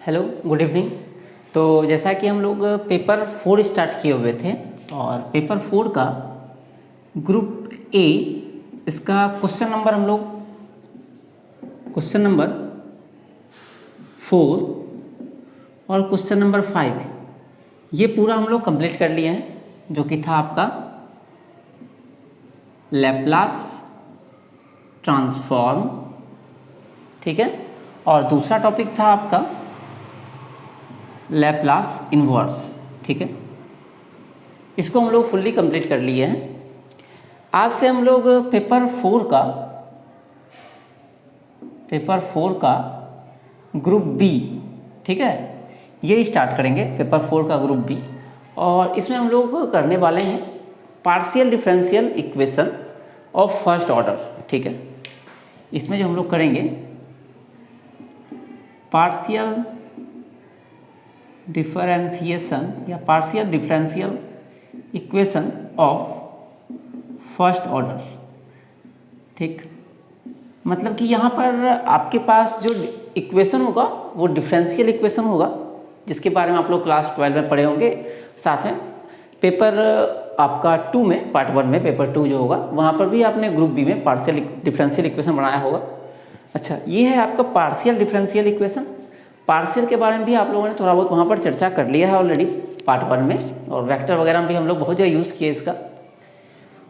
Hello, good evening. तो जैसा कि हम लोग पेपर 4 स्टार्ट किए हुए थे और पेपर 4 का ग्रुप ए, इसका क्वेश्चन नंबर हम लोग क्वेश्चन नंबर 4 और क्वेश्चन नंबर 5 ये पूरा हम लोग कंप्लीट कर लिए हैं, जो कि था आपका लैप्लास ट्रांसफॉर्म। ठीक है, और दूसरा टॉपिक था आपका लैप्लास इन्वर्स। ठीक है, इसको हम लोग फुल्ली कंप्लीट कर लिए हैं। आज से हम लोग पेपर 4 का ग्रुप बी, ठीक है, ये स्टार्ट करेंगे। पेपर 4 का ग्रुप बी, और इसमें हम लोग करने वाले हैं partial differential equation of first order. ठीक है, इसमें जो हम लोग करेंगे पार्शियल डिफरेंशिएशन या partial differential equation of first order. ठीक, मतलब कि यहाँ पर आपके पास जो इक्वेशन होगा वो डिफरेंशियल इक्वेशन होगा, जिसके बारे में आप लोग क्लास 12 में पढ़े होंगे। साथ में पेपर आपका 2 में, पार्ट 1 में पेपर 2 जो होगा वहाँ पर भी आपने ग्रुप बी में पार्शियल डिफरेंशियल इक्वेशन बनाया होगा। अच्छा, ये है आपका पार्शियल डिफरेंशियल इक्वेशन। पार्शियल के बारे में भी आप लोगों ने थोड़ा बहुत वहाँ पर चर्चा कर लिया है ऑलरेडी पार्ट 1 में, और वेक्टर वगैरह में भी हम लोग बहुत जगह यूज़ किए इसका।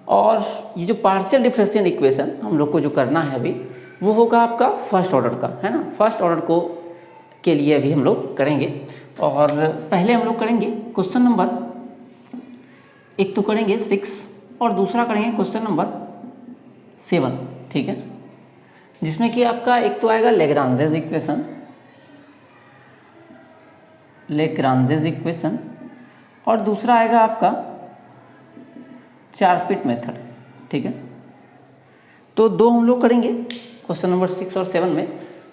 और ये जो पार्शियल डिफरेंशियल इक्वेशन हम लोग को जो करना है अभी, वो होगा आपका फर्स्ट ऑर्डर का, है ना। फर्स्ट ऑर्डर को के लिए अभी हम लोग करेंगे। और पहले हम लोग करेंगे क्वेश्चन नंबर, एक तो करेंगे 6 और दूसरा करेंगे क्वेश्चन नंबर 7। ठीक है, जिसमें कि आपका एक तो आएगा लेग्रांजेस इक्वेशन और दूसरा आएगा आपका चारपिट मेथड। ठीक है, तो दो हम लोग करेंगे क्वेश्चन नंबर 6 और 7 में।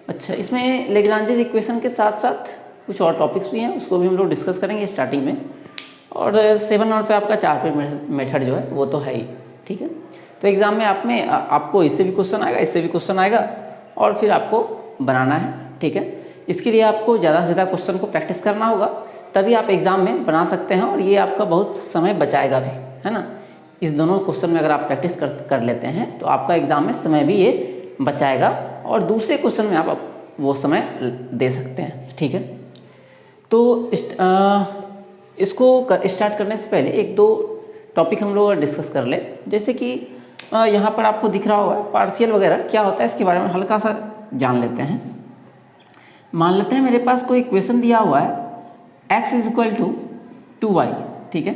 अच्छा, इसमें लेग्रांजेस इक्वेशन के साथ साथ कुछ और टॉपिक्स भी हैं, उसको भी हम लोग डिस्कस करेंगे स्टार्टिंग में। और 7 नंबर पे आपका चारपिट मेथड जो है वो तो है ही। ठीक है, तो एग्ज़ाम में आपको इससे भी क्वेश्चन आएगा, इससे भी क्वेश्चन आएगा, और फिर आपको बनाना है। ठीक है, इसके लिए आपको ज़्यादा से ज़्यादा क्वेश्चन को प्रैक्टिस करना होगा, तभी आप एग्ज़ाम में बना सकते हैं, और ये आपका बहुत समय बचाएगा भी, है ना। इस दोनों क्वेश्चन में अगर आप प्रैक्टिस कर लेते हैं तो आपका एग्ज़ाम में समय भी ये बचाएगा, और दूसरे क्वेश्चन में आप वो समय दे सकते हैं। ठीक है, तो इसको स्टार्ट करने से पहले एक दो टॉपिक हम लोग डिस्कस कर ले। जैसे कि यहाँ पर आपको दिख रहा होगा पार्शियल वगैरह क्या होता है, इसके बारे में हल्का सा जान लेते हैं। मान लेते हैं मेरे पास कोई इक्वेशन दिया हुआ है x = 2y। ठीक है,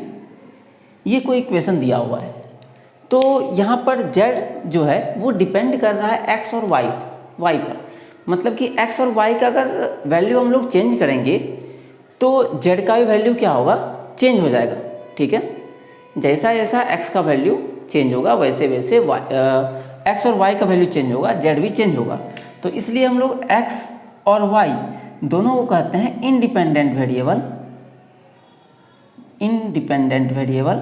ये कोई इक्वेशन दिया हुआ है, तो यहाँ पर z जो है वो डिपेंड कर रहा है x और y पर। मतलब कि x और y का अगर वैल्यू हम लोग चेंज करेंगे तो z का भी वैल्यू क्या होगा, चेंज हो जाएगा। ठीक है, जैसा जैसा x का वैल्यू चेंज होगा वैसे वैसे x और y का वैल्यू चेंज होगा, z भी चेंज होगा। तो इसलिए हम लोग x और y दोनों को कहते हैं इंडिपेंडेंट वेरिएबल,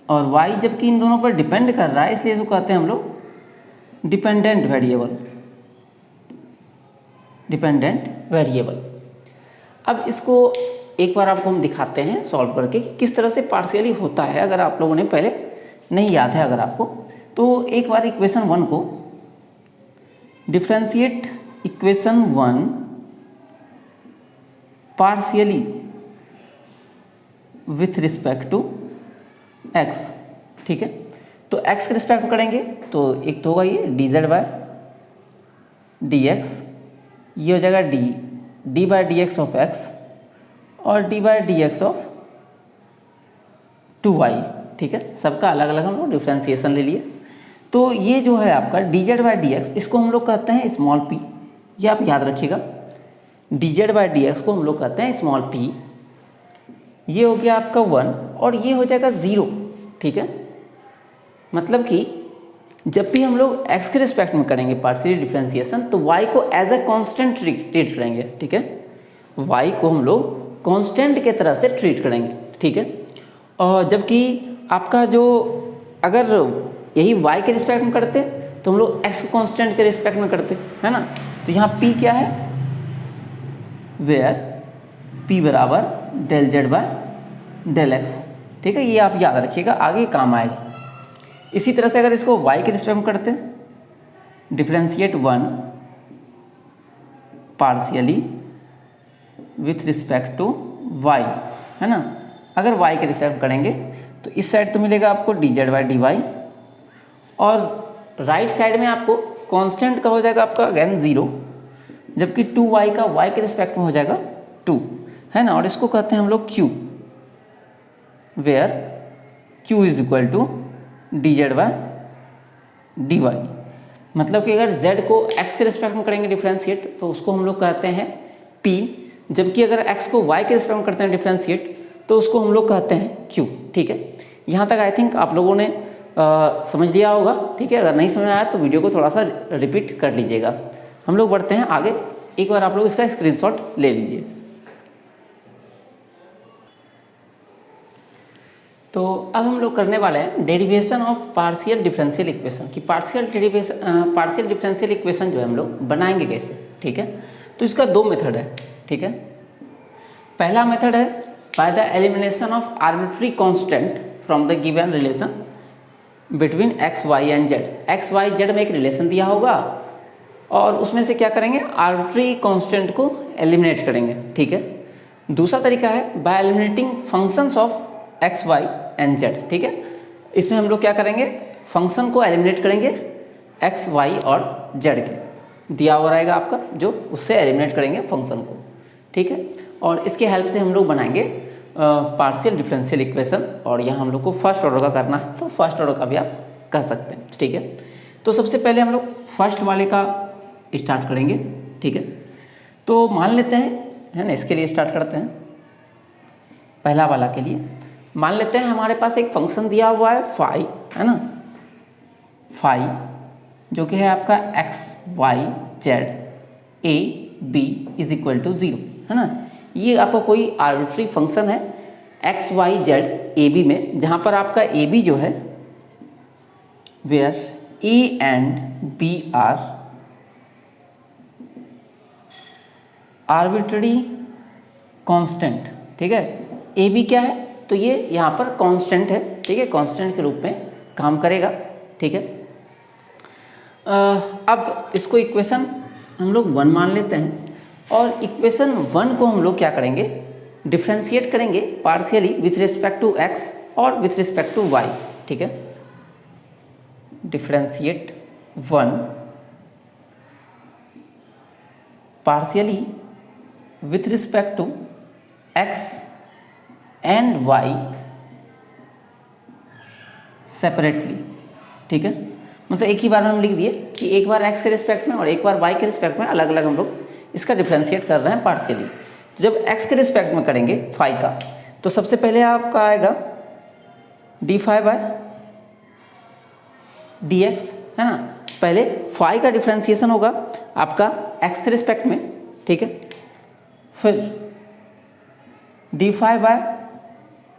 और y जबकि इन दोनों पर डिपेंड कर रहा है, इसलिए इसको कहते हैं हम लोग डिपेंडेंट वेरिएबल। अब इसको एक बार आपको हम दिखाते हैं सॉल्व करके कि किस तरह से पार्शियली होता है। अगर आप लोगों ने पहले नहीं याद है अगर आपको, तो एक बार इक्वेशन 1 को differentiate equation 1 partially with respect to x। ठीक है, तो x के रिस्पेक्ट में करेंगे तो एक तो होगा ये dz/dx, ये हो जाएगा d/dx ऑफ x और d/dx ऑफ 2y। ठीक है, सबका अलग अलग हम लोग डिफ्रेंसिएशन ले लिए। तो ये जो है आपका dz/dx, इसको हम लोग कहते हैं स्मॉल p, ये आप याद रखिएगा। dz/dx को हम लोग कहते हैं स्मॉल p। ये हो गया आपका 1 और ये हो जाएगा 0। ठीक है, मतलब कि जब भी हम लोग x के रिस्पेक्ट में करेंगे पार्शियल डिफरेंशिएशन तो y को एज अ कांस्टेंट ट्रीट करेंगे। ठीक है, y को हम लोग कांस्टेंट के तरह से ट्रीट करेंगे। ठीक है, और जबकि आपका जो अगर यही y के रिस्पेक्ट में करते तो हम लोग x को कांस्टेंट के रिस्पेक्ट में करते, है ना। तो यहाँ p क्या है, वेयर p बराबर del Z by del X. ठीक है, ये आप याद रखिएगा, आगे काम आएगा। इसी तरह से अगर इसको y के रिस्पेक्ट में करते हैं, differentiate 1 partially with respect to y, है ना। अगर y के रिस्पेक्ट करेंगे तो इस साइड तो मिलेगा आपको D Z by D Y, और राइट साइड में आपको कांस्टेंट का हो जाएगा आपका अगेन 0, जबकि 2y का y के रिस्पेक्ट में हो जाएगा 2, है ना। और इसको कहते हैं हम लोग q, where q is equal to D Z by D Y. मतलब कि अगर z को x के रिस्पेक्ट में करेंगे डिफ्रेंशिएट तो उसको हम लोग कहते हैं p, जबकि अगर x को y के रिस्पेक्ट में करते हैं डिफ्रेंशिएट तो उसको हम लोग कहते हैं q। ठीक है, यहाँ तक आई थिंक आप लोगों ने समझ लिया होगा। ठीक है, अगर नहीं समझ आया तो वीडियो को थोड़ा सा रिपीट कर लीजिएगा। हम लोग बढ़ते हैं आगे, एक बार आप लोग इसका स्क्रीनशॉट ले लीजिए। तो अब हम लोग करने वाले हैं derivation of partial differential equation की पार्शियल डिफरेंशियल इक्वेशन जो है हम लोग बनाएंगे कैसे। ठीक है, तो इसका दो मेथड है। ठीक है, पहला मेथड है by the elimination of arbitrary constant from the given relation between X Y and Z. X Y Z में एक रिलेशन दिया होगा और उसमें से क्या करेंगे, आर्बिट्री कांस्टेंट को एलिमिनेट करेंगे। ठीक है, दूसरा तरीका है by eliminating functions of X Y and Z. ठीक है, इसमें हम लोग क्या करेंगे, फंक्शन को एलिमिनेट करेंगे एक्स वाई और जेड के, दिया हुआ रहेगा आपका, जो उससे एलिमिनेट करेंगे फंक्शन को। ठीक है, और इसके हेल्प से हम लोग बनाएंगे पार्शियल डिफरेंशियल इक्वेशन, और यहाँ हम लोग को फर्स्ट ऑर्डर का करना है तो फर्स्ट ऑर्डर का भी आप कर सकते हैं। ठीक है, तो सबसे पहले हम लोग फर्स्ट वाले का स्टार्ट करेंगे। ठीक है, तो मान लेते हैं, है ना, इसके लिए स्टार्ट करते हैं। पहला वाला के लिए मान लेते हैं हमारे पास एक फंक्शन दिया हुआ है फाई, है ना, फाई जो कि है आपका X Y Z A B is equal to 0, है ना। ये आपका कोई आर्बिट्री फंक्शन है X Y Z A B में, जहाँ पर आपका ए बी जो है where A and B are arbitrary constant. ठीक है, ए बी क्या है, तो ये यहाँ पर कांस्टेंट है। ठीक है, कांस्टेंट के रूप में काम करेगा। ठीक है, अब इसको इक्वेशन हम लोग 1 मान लेते हैं, और इक्वेशन 1 को हम लोग क्या करेंगे, डिफ्रेंशिएट करेंगे partially with respect to X और विथ रिस्पेक्ट टू वाई। ठीक है, differentiate 1 partially with respect to X and Y separately. ठीक है, मतलब एक ही बार में हम लिख दिए कि एक बार x के रिस्पेक्ट में और एक बार y के रिस्पेक्ट में अलग अलग हम लोग इसका डिफरेंशिएट कर रहे हैं पार्शियली। तो जब x के रिस्पेक्ट में करेंगे फाई का, तो सबसे पहले आपका आएगा D phi by D X, है ना। पहले फाई का डिफरेंशिएशन होगा आपका x के रिस्पेक्ट में। ठीक है, फिर D phi by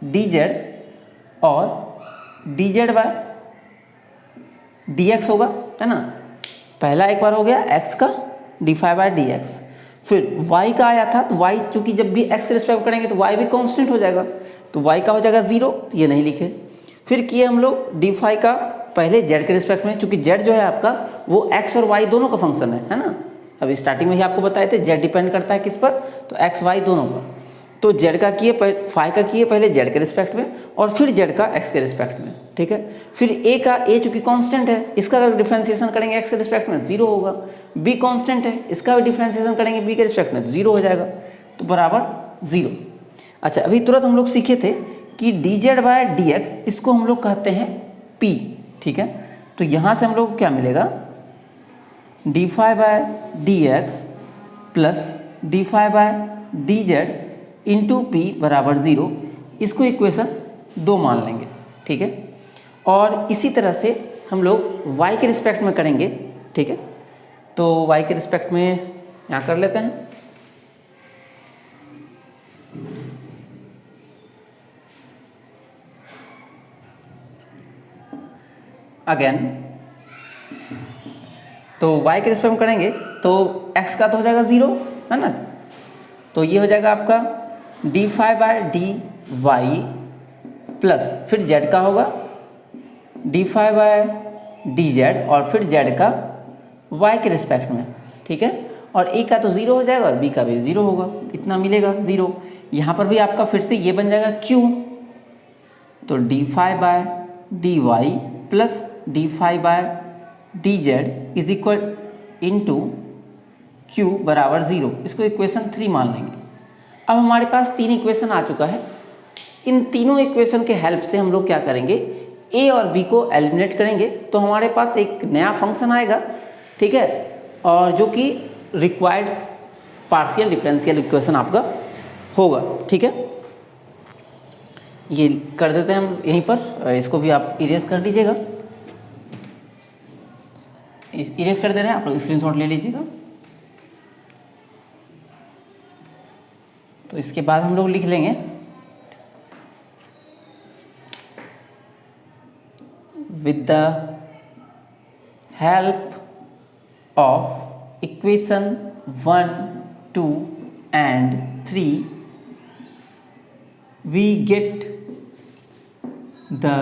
D Z और D Z by D X होगा, है ना। पहला एक बार हो गया x का D phi by D X, फिर y का आया था, तो y चूंकि जब भी x के रिस्पेक्ट करेंगे तो y भी कांस्टेंट हो जाएगा, तो y का हो जाएगा 0, तो ये नहीं लिखे। फिर किए हम लोग डी फाई का पहले z के रिस्पेक्ट में, चूंकि z जो है आपका वो x और y दोनों का फंक्शन है ना। अभी स्टार्टिंग में ही आपको बताए थे z डिपेंड करता है किस पर, तो x y दोनों पर। तो z का किए फाई का किए पहले z के रिस्पेक्ट में और फिर z का x के रिस्पेक्ट में। ठीक है, फिर a का, a चूंकि कांस्टेंट है, इसका अगर डिफरेंशिएशन करेंगे x के रिस्पेक्ट में 0 होगा। b कांस्टेंट है, इसका भी डिफरेंशिएशन करेंगे b के रिस्पेक्ट में तो 0 हो जाएगा, तो बराबर 0। अच्छा, अभी तुरंत हम लोग सीखे थे कि D Z by D X, इसको हम लोग कहते हैं p। ठीक है, तो यहाँ से हम लोग क्या मिलेगा, D phi by D X plus D phi by D Z into P बराबर 0, इसको इक्वेशन 2 मान लेंगे। ठीक है, और इसी तरह से हम लोग y के रिस्पेक्ट में करेंगे। ठीक है, तो y के रिस्पेक्ट में यहाँ कर लेते हैं। अगेन तो y के रिस्पेक्ट में करेंगे तो x का तो हो जाएगा 0, है ना, तो ये हो जाएगा आपका D phi by D Y plus फिर जेड का होगा D phi by D Z और फिर जेड का वाई के रिस्पेक्ट में, ठीक है। और ए का तो ज़ीरो हो जाएगा और बी का भी ज़ीरो होगा, इतना मिलेगा ज़ीरो। यहाँ पर भी आपका फिर से ये बन जाएगा क्यू, तो D phi by D Y plus D phi by D Z is equal into Q बराबर ज़ीरो। इसको इक्वेशन 3 मान लेंगे। अब हमारे पास 3 इक्वेशन आ चुका है। इन तीनों इक्वेशन के हेल्प से हम लोग क्या करेंगे, ए और बी को एलिमिनेट करेंगे, तो हमारे पास एक नया फंक्शन आएगा, ठीक है, और जो कि रिक्वायर्ड पार्शियल डिफरेंशियल इक्वेशन आपका होगा, ठीक है। ये कर देते हैं हम यहीं पर, इसको भी आप इरेज कर लीजिएगा, इरेज कर दे रहे हैं, आप लोग स्क्रीनशॉट ले लीजिएगा। तो इसके बाद हम लोग लिख लेंगे with the help of equation 1, 2 and 3 we get the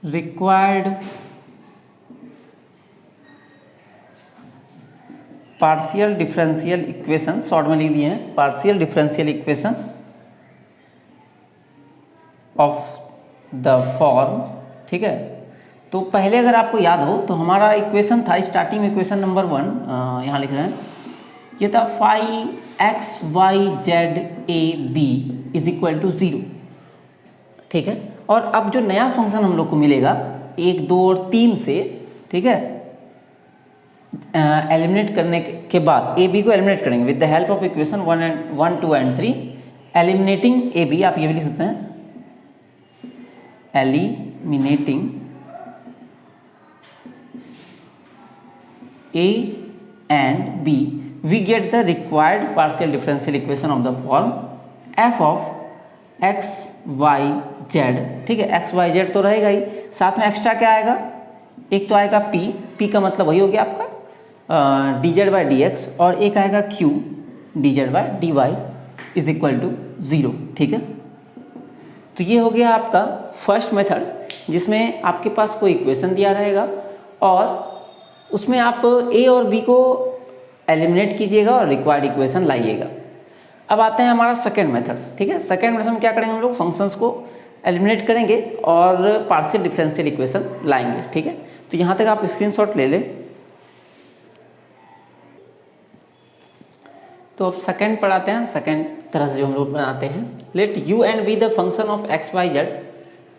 required partial differential equation, short में लिख दिए हैं partial differential equation of the form, ठीक है। तो पहले अगर आपको याद हो तो हमारा इक्वेशन था स्टार्टिंग में, इक्वेशन नंबर 1 यहाँ लिख रहे हैं, ये था phi X Y Z A B is equal to 0, ठीक है। और अब जो नया फंक्शन हम लोग को मिलेगा 1, 2 और 3 से, ठीक है, एलिमिनेट करने के बाद ए बी को एलिमिनेट करेंगे with the help of equation 1, 2 and 3 eliminating A B, आप ये भी लिख सकते हैं eliminating A and B, we get the required partial differential equation of the form f of x y z, ठीक है। x y z तो रहेगा ही, साथ में एक्स्ट्रा क्या आएगा, एक तो आएगा p, p का मतलब वही हो गया आपका D Z by D X, और एक आएगा q D Z by D Y is equal to 0, ठीक है। तो ये हो गया आपका फर्स्ट मेथड, जिसमें आपके पास कोई इक्वेशन दिया रहेगा और उसमें आप ए और बी को एलिमिनेट कीजिएगा और रिक्वायर्ड इक्वेशन लाइएगा। अब आते हैं हमारा सेकेंड मेथड, ठीक है। सेकेंड मेथड में क्या करेंगे, हम लोग फंक्शंस को एलिमिनेट करेंगे और पार्शियल डिफरेंशियल इक्वेशन लाएंगे, ठीक है। तो यहाँ तक आप स्क्रीनशॉट ले लें। तो अब सेकेंड पढ़ाते हैं, सेकेंड तरह से जो हम लोग बनाते हैं, let U and V the function of X Y Z.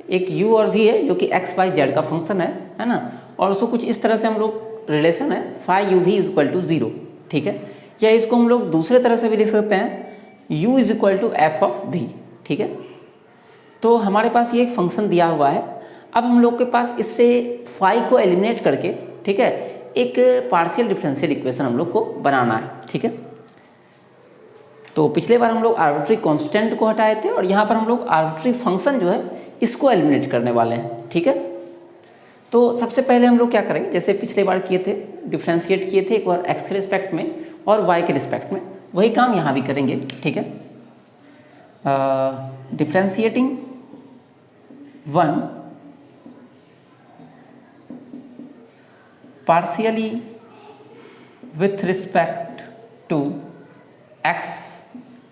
एक यू और वी है जो कि एक्स वाई जेड का फंक्शन है ना, और उसको कुछ इस तरह से हम लोग रिलेशन है phi U V is equal to 0, ठीक है। या इसको हम लोग दूसरे तरह से भी लिख सकते हैं u is equal to F of v, ठीक है। तो हमारे पास ये एक फंक्शन दिया हुआ है। अब हम लोग के पास इससे फाई को एलिमिनेट करके, ठीक है, एक पार्शियल डिफरेंशियल इक्वेशन हम लोग को बनाना है, ठीक है। तो पिछले बार हम लोग आर्बिट्री कांस्टेंट को हटाए थे और यहाँ पर हम लोग आर्बिट्री फंक्शन जो है इसको एलिमिनेट करने वाले हैं, ठीक है। तो सबसे पहले हम लोग क्या करेंगे, जैसे पिछले बार किए थे, डिफ्रेंशिएट किए थे एक बार एक्स के रिस्पेक्ट में और वाई के रिस्पेक्ट में, वही काम यहाँ भी करेंगे, ठीक है। Differentiating 1 partially with respect to X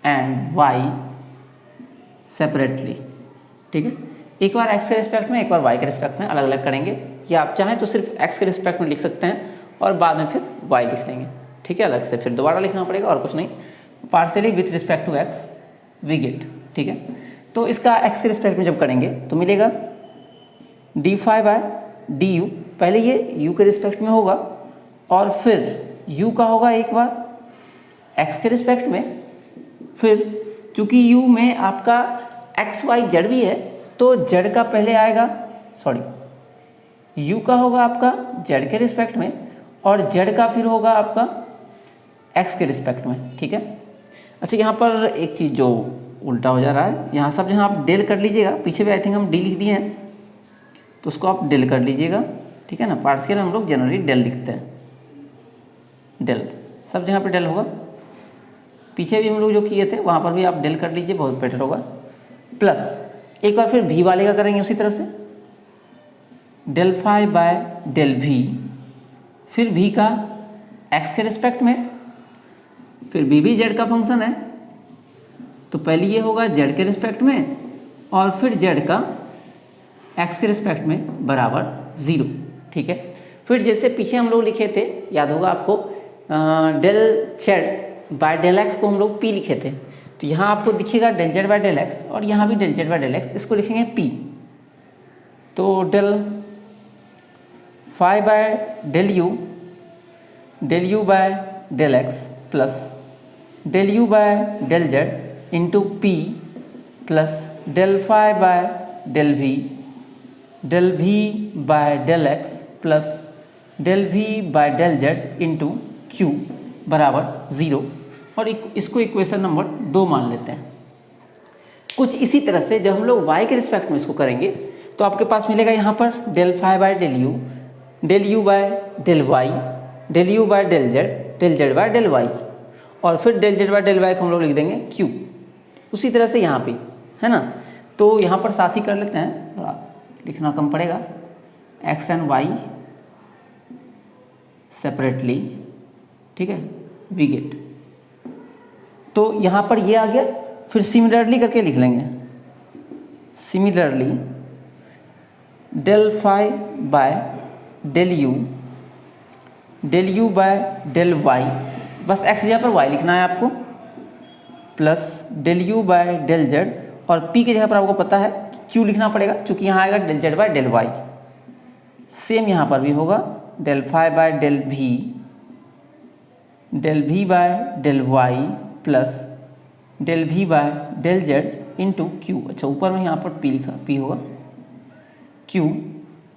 and Y separately, ठीक है। एक बार एक्स के रिस्पेक्ट में, एक बार वाई के रिस्पेक्ट में अलग अलग करेंगे, या आप चाहें तो सिर्फ एक्स के रिस्पेक्ट में लिख सकते हैं और बाद में फिर वाई लिख लेंगे, ठीक है। अलग से फिर दोबारा लिखना पड़ेगा और कुछ नहीं। Partially with respect to X we get, ठीक है। तो इसका एक्स के रिस्पेक्ट में जब करेंगे तो मिलेगा D phi by D you, पहले ये यू के रिस्पेक्ट में होगा और फिर यू का होगा एक बार एक्स के रिस्पेक्ट में, फिर चूंकि u में आपका एक्स वाई जेड भी है तो जेड का पहले आएगा, u का होगा आपका जेड के रिस्पेक्ट में और जेड का फिर होगा आपका एक्स के रिस्पेक्ट में, ठीक है। अच्छा, यहाँ पर एक चीज़ जो उल्टा हो जा रहा है, यहाँ सब जहाँ आप डेल कर लीजिएगा, पीछे भी आई थिंक हम डी लिख दिए हैं तो उसको आप डेल कर लीजिएगा, ठीक है ना। पार्शियल हम लोग जनरली डेल लिखते हैं, डेल सब जगह पे डेल होगा। पीछे भी हम लोग जो किए थे वहाँ पर भी आप डेल कर लीजिए, बहुत बेटर होगा। प्लस एक बार फिर v वाले का करेंगे उसी तरह से, del phi by del v, फिर v का x के रिस्पेक्ट में, फिर v भी z का फंक्शन है तो पहले ये होगा z के रिस्पेक्ट में और फिर z का x के रिस्पेक्ट में बराबर 0, ठीक है। फिर जैसे पीछे हम लोग लिखे थे, याद होगा आपको, del z by del x को हम लोग p लिखे थे, तो यहाँ आपको दिखेगा del z by del x और यहाँ भी del z by del x, इसको लिखेंगे p। तो del phi by del u by del x plus del u by del z into p plus del phi by del v by del x plus del v by del z into q बराबर 0, और इसको equation number 2 मान लेते हैं। कुछ इसी तरह से जब हम लोग y के रिस्पेक्ट में इसको करेंगे तो आपके पास मिलेगा यहाँ पर del phi by del u by del y, del u by del z by del y, और फिर del z by del y को हम लोग लिख देंगे q। उसी तरह से यहाँ पे है ना, तो यहाँ पर साथ ही कर लेते हैं, थोड़ा लिखना कम पड़ेगा, x एंड y सेपरेटली, ठीक है, वी गेट। तो यहाँ पर ये आ गया, फिर सिमिलरली करके लिख लेंगे, similarly del phi by del u by del y, बस x जगह पर y लिखना है आपको, plus del u by del z, और p की जगह पर आपको पता है q लिखना पड़ेगा क्योंकि यहाँ आएगा del z by del y। Same यहाँ पर भी होगा del phi by del v by del y plus del v by del z into q। अच्छा, ऊपर में यहाँ पर p लिखा, p होगा q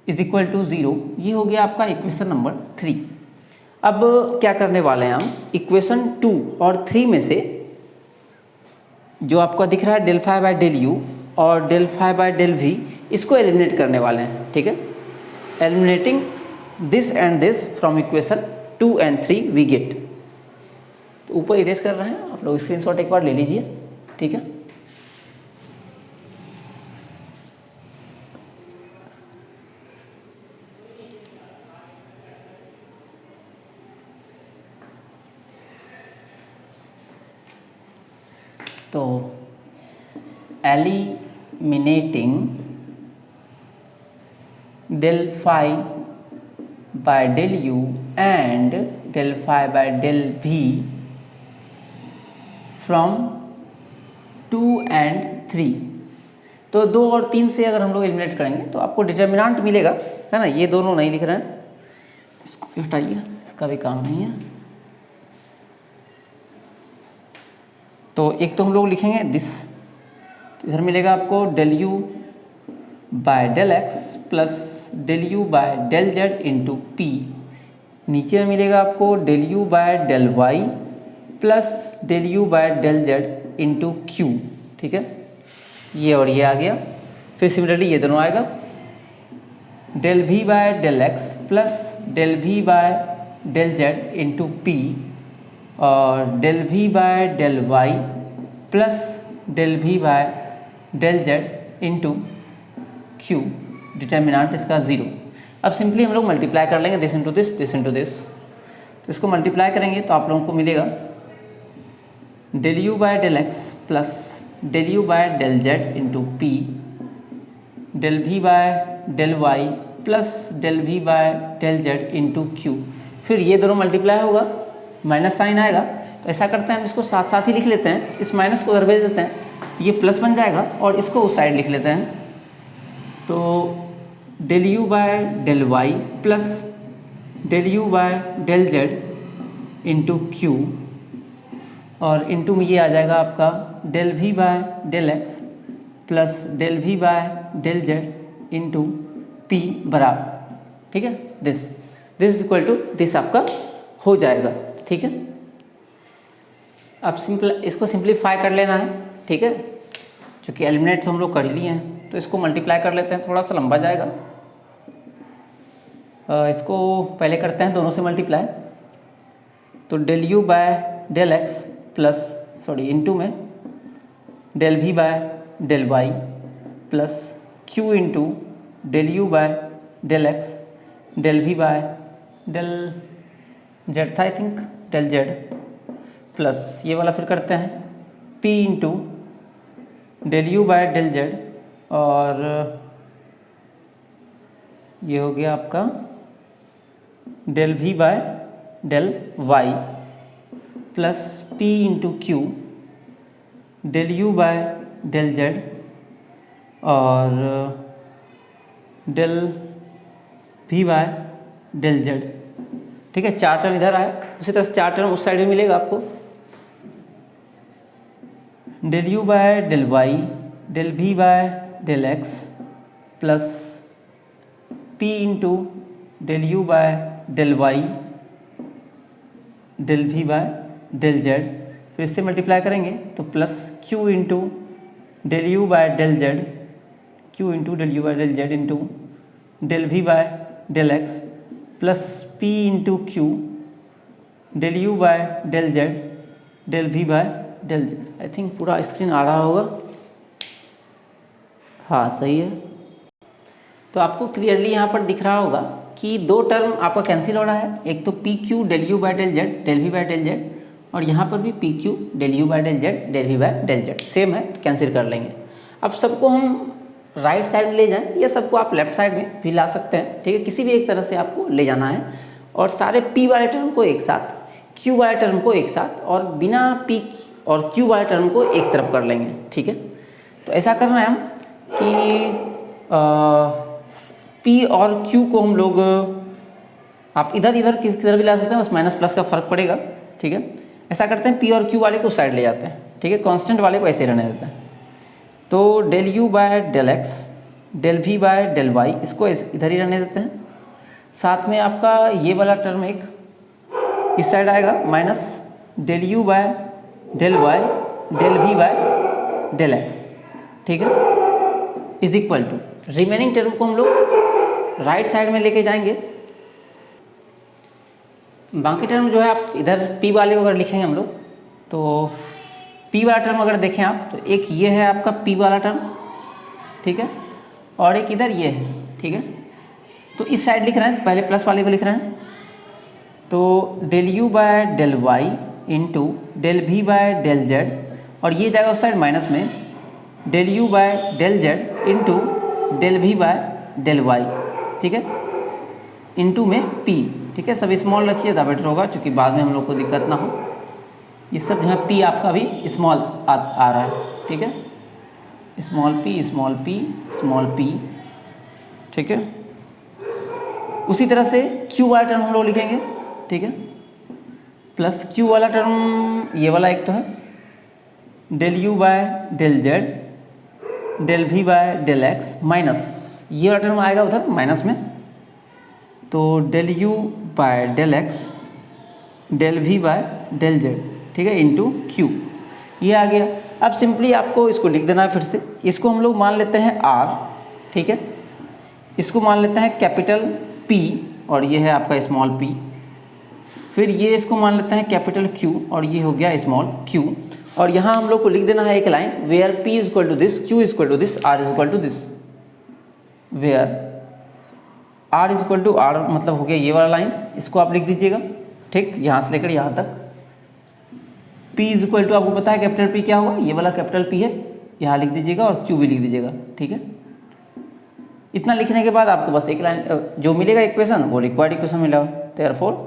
इज इक्वल टू 0। ये हो गया आपका इक्वेशन नंबर 3। अब क्या करने वाले हैं हम, इक्वेशन 2 और 3 में से जो आपको दिख रहा है del phi by del u और del phi by del v, इसको एलिमिनेट करने वाले हैं, ठीक है। Eliminating this and this from equation 2 and 3 we get. तो ऊपर इरेज कर रहे हैं, आप लोग स्क्रीनशॉट एक बार ले लीजिए, ठीक है। तो eliminating del phi by del u and del phi by del v from 2 and 3। तो 2 और 3 से अगर हम लोग एलिमिनेट करेंगे तो आपको डिटर्मिनेंट मिलेगा, है ना। ये दोनों नहीं लिख रहे हैं, इसको हटाइए, इसका भी काम नहीं है। तो एक तो हम लोग लिखेंगे दिस, तो इधर मिलेगा आपको del u by del x plus del u by del z into p। नीचे में मिलेगा आपको del u by del y plus del u by del z into q, ठीक है। ये और ये आ गया। फिर सिमिलरली ये दोनों आएगा, del v by del x plus del v by del z into p और del v by del y plus del v by del z into q। Determinant इसका 0। अब सिंपली हम लोग मल्टीप्लाई कर लेंगे this into this, this into this. तो इसको multiply करेंगे तो आप लोगों को मिलेगा del u by del x plus del u by del z into p, del v by del y plus del v by del z into q। फिर ये दोनों मल्टीप्लाई होगा, माइनस साइन आएगा, तो ऐसा करते हैं हम इसको साथ साथ ही लिख लेते हैं, इस माइनस को उधर भेज देते हैं तो ये प्लस बन जाएगा और इसको उस साइड लिख लेते हैं। तो del u by del y plus del u by del z into q और इंटू में ये आ जाएगा आपका del v by del x plus del v by del z into p बराबर, ठीक है, this is equal to this आपका हो जाएगा, ठीक है। अब इसको सिंप्लीफाई कर लेना है, ठीक है, क्योंकि एलिमिनेट्स हम लोग कर ही लिए हैं। तो इसको मल्टीप्लाई कर लेते हैं, थोड़ा सा लंबा जाएगा। इसको पहले करते हैं दोनों से मल्टीप्लाई। तो del u by del x plus into में del V by del Y plus Q into del U by del X del V by del Z था I think, del Z plus ये वाला फिर करते हैं P into del U by del Z और ये हो गया आपका del V by del Y plus P into Q del U by del Z और del V by del Z. ठीक है, 4 टर्म इधर आए, उसी तरह से 4 टर्म उस साइड में मिलेगा आपको। Del U by del Y del V by del X plus P into del U by del Y del V by del Z, फिर इससे मल्टीप्लाई करेंगे तो plus Q into del U by del Z, Q into del U by del Z into del V by del X plus P into Q del U by del Z del V by del Z. I think पूरा screen आ रहा होगा, हाँ सही है। तो आपको clearly यहाँ पर दिख रहा होगा कि 2 टर्म आपका कैंसिल हो रहा है, एक तो P Q del U by del Z del V by del Z और यहाँ पर भी P Q del U by del Z del V by del Z same है, कैंसिल कर लेंगे। अब सबको हम राइट साइड में ले जाएं या सबको आप लेफ्ट साइड में भी ला सकते हैं, ठीक है, किसी भी एक तरह से आपको ले जाना है और सारे पी वाले टर्म को एक साथ, क्यू वाले टर्म को एक साथ और बिना पी और क्यू वाले टर्म को एक तरफ कर लेंगे। ठीक है, तो ऐसा करना है हम कि पी और क्यू को हम लोग आप इधर इधर किसी तरह भी ला सकते हैं, बस माइनस प्लस का फर्क पड़ेगा। ठीक है, ऐसा करते हैं पी और क्यू वाले को साइड ले जाते हैं, ठीक है, कांस्टेंट वाले को ऐसे रहने देते हैं। तो del U by del X del V by del Y इसको इधर ही रहने देते हैं, साथ में आपका ये वाला टर्म एक इस साइड आएगा minus del U by del Y del V by del X, ठीक है, is equal to remaining term को हम लोग राइट साइड में लेके जाएंगे। बाकी टर्म जो है आप इधर पी वाले को अगर लिखेंगे हम लोग तो पी वाला टर्म अगर देखें आप तो एक ये है आपका पी वाला टर्म, ठीक है, और एक इधर ये है। ठीक है, तो इस साइड लिख रहे हैं, पहले प्लस वाले को लिख रहे हैं, तो del U by del Y into del V by del Z और ये जाएगा उस साइड माइनस में del U by del Z into del V by del Y, ठीक है, इंटू में पी। ठीक है, सब स्मॉल रखिए ज़्यादा बेटर होगा क्योंकि बाद में हम लोग को दिक्कत ना हो। ये सब जो है पी आपका भी स्मॉल आ रहा है, ठीक है, small P small P small P, ठीक है। उसी तरह से क्यू वाला टर्म हम लोग लिखेंगे, ठीक है, प्लस क्यू वाला टर्म ये वाला एक तो है del U by del Z del V by del X minus ये वाला टर्म आएगा उधर माइनस में, तो del U by del X del V by del Z, ठीक है, इंटू क्यू, ये आ गया। अब सिंपली आपको इसको लिख देना है फिर से, इसको हम लोग मान लेते हैं आर, ठीक है, इसको मान लेते हैं कैपिटल पी और ये है आपका स्मॉल पी, फिर ये इसको मान लेते हैं कैपिटल क्यू और ये हो गया स्मॉल क्यू, और यहाँ हम लोग को लिख देना है एक line where P is equal to this Q is equal to this R is equal to this, where R is equal to R मतलब हो गया ये वाला लाइन, इसको आप लिख दीजिएगा, ठीक, यहाँ से लेकर यहाँ तक। P इज इक्वल टू आपको पता है कैपिटल P क्या होगा, ये वाला कैपिटल P है, यहाँ लिख दीजिएगा और Q भी लिख दीजिएगा, ठीक है। इतना लिखने के बाद आपको बस एक लाइन जो मिलेगा इक्वेशन वो रिक्वायर्ड इक्वेशन मिलेगा, therefore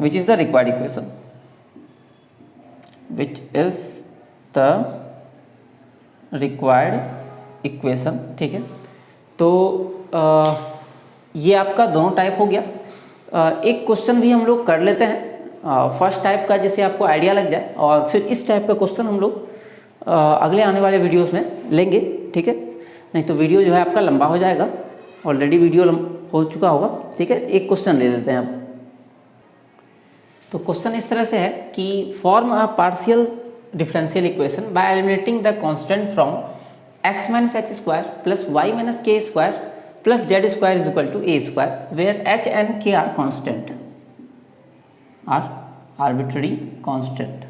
which is the required equation, which is the required equation, ठीक है। तो ये आपका दोनों टाइप हो गया। एक क्वेश्चन भी हम लोग कर लेते हैं फर्स्ट टाइप का, जिससे आपको आइडिया लग जाए, और फिर इस टाइप का क्वेश्चन हम लोग अगले आने वाले वीडियोस में लेंगे, ठीक है, नहीं तो वीडियो जो है आपका लंबा हो जाएगा, ऑलरेडी वीडियो हो चुका होगा, ठीक है। एक क्वेश्चन ले लेते हैं आप। तो क्वेश्चन इस तरह से है कि form a partial differential equation by eliminating the constant from x minus H square plus Y minus K square plus Z square is equal to A square where H and K are constant, are arbitrary constant,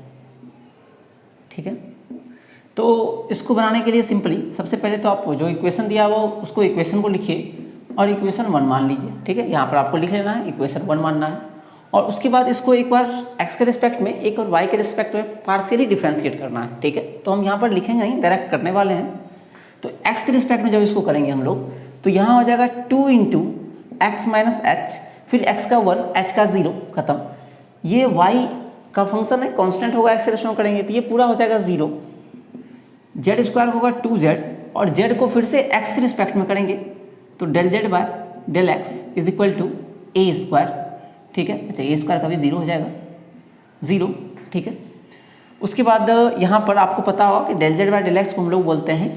ठीक है। तो इसको बनाने के लिए simply सबसे पहले तो आपको जो इक्वेशन दिया वो उसको इक्वेशन को लिखिए और इक्वेशन 1 मान लीजिए, ठीक है। यहाँ पर आपको लिख लेना है, इक्वेशन 1 मानना है और उसके बाद इसको एक बार x के रिस्पेक्ट में एक और y के रिस्पेक्ट में पार्शियली डिफ्रेंशिएट करना है, ठीक है। तो हम यहाँ पर लिखेंगे नहीं, डायरेक्ट करने वाले हैं। तो x के रिस्पेक्ट में जब इसको करेंगे हम लोग तो यहाँ हो जाएगा 2 इंटू एक्स माइनस एच, फिर x का 1 h का 0 खत्म। ये y का फंक्शन है, कांस्टेंट होगा, x के रिस्पेक्ट में करेंगे तो ये पूरा हो जाएगा 0। जेड स्क्वायर होगा 2z और z को फिर से x के रिस्पेक्ट में करेंगे तो del z by del X is equal to A square, ठीक है। अच्छा ए स्क्वायर का भी 0 हो जाएगा, 0, ठीक है। उसके बाद यहाँ पर आपको पता होगा कि del z by del X को हम लोग बोलते हैं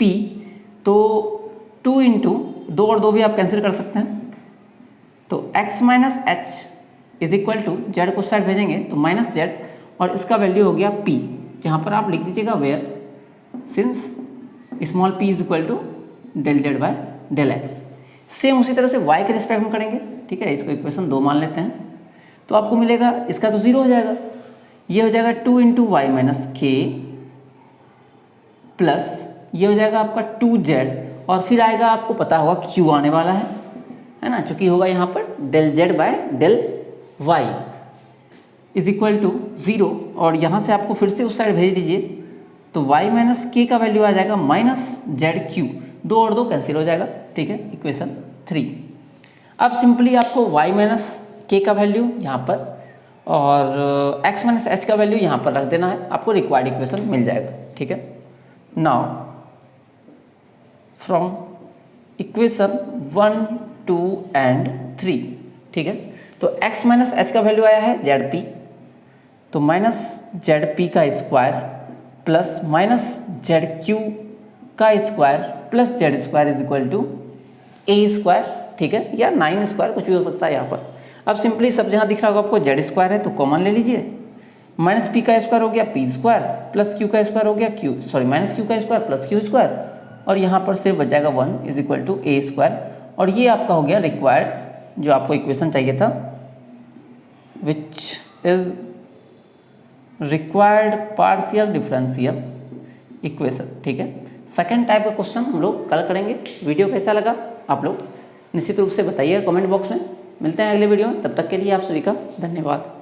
p। तो 2 इंटू 2 और 2 भी आप कैंसिल कर सकते हैं तो x minus H is equal to Z को साइड भेजेंगे तो माइनस जेड और इसका वैल्यू हो गया p, जहाँ पर आप लिख दीजिएगा where since small p is equal to del z by del X. Same उसी तरह से y के रिस्पेक्ट में करेंगे, ठीक है। इसको इक्वेशन 2 मान लेते हैं तो आपको मिलेगा, इसका तो 0 हो जाएगा, ये हो जाएगा 2 इंटू वाई माइनस के प्लस ये हो जाएगा आपका 2z और फिर आएगा, आपको पता होगा q आने वाला है ना, चूंकि होगा यहाँ पर del z by del y is equal to 0 और यहाँ से आपको फिर से उस साइड भेज दीजिए तो y माइनस के का वैल्यू आ जाएगा माइनस जेड क्यू, 2 और 2 कैंसिल हो जाएगा, ठीक है। इक्वेशन 3। अब सिंपली आपको y माइनस के का वैल्यू यहाँ पर और x माइनस एच का वैल्यू यहाँ पर रख देना है, आपको रिक्वायर्ड इक्वेशन मिल जाएगा, ठीक है। नाउ फ्रॉम इक्वेशन 1, 2 एंड 3, ठीक है। तो x माइनस एच का वैल्यू आया है जेड पी, तो माइनस जेड पी का square plus minus Z Q का square plus Z square is equal to A square, ठीक है, या 9 स्क्वायर कुछ भी हो सकता है यहाँ पर। अब सिंपली सब जहाँ दिख रहा होगा आपको जेड स्क्वायर है तो कॉमन ले लीजिए, माइनस पी का स्क्वायर हो गया पी स्क्वायर प्लस क्यू का स्क्वायर हो गया माइनस क्यू का स्क्वायर प्लस क्यू स्क्वायर और यहाँ पर सिर्फ बच जाएगा 1 is equal to A square और ये आपका हो गया रिक्वायर्ड जो आपको इक्वेशन चाहिए था, which is required partial differential equation, ठीक है। सेकेंड टाइप का क्वेश्चन हम लोग कल करेंगे। वीडियो कैसा लगा आप लोग निश्चित रूप से बताइएगा कमेंट बॉक्स में। मिलते हैं अगले वीडियो में, तब तक के लिए आप सभी का धन्यवाद।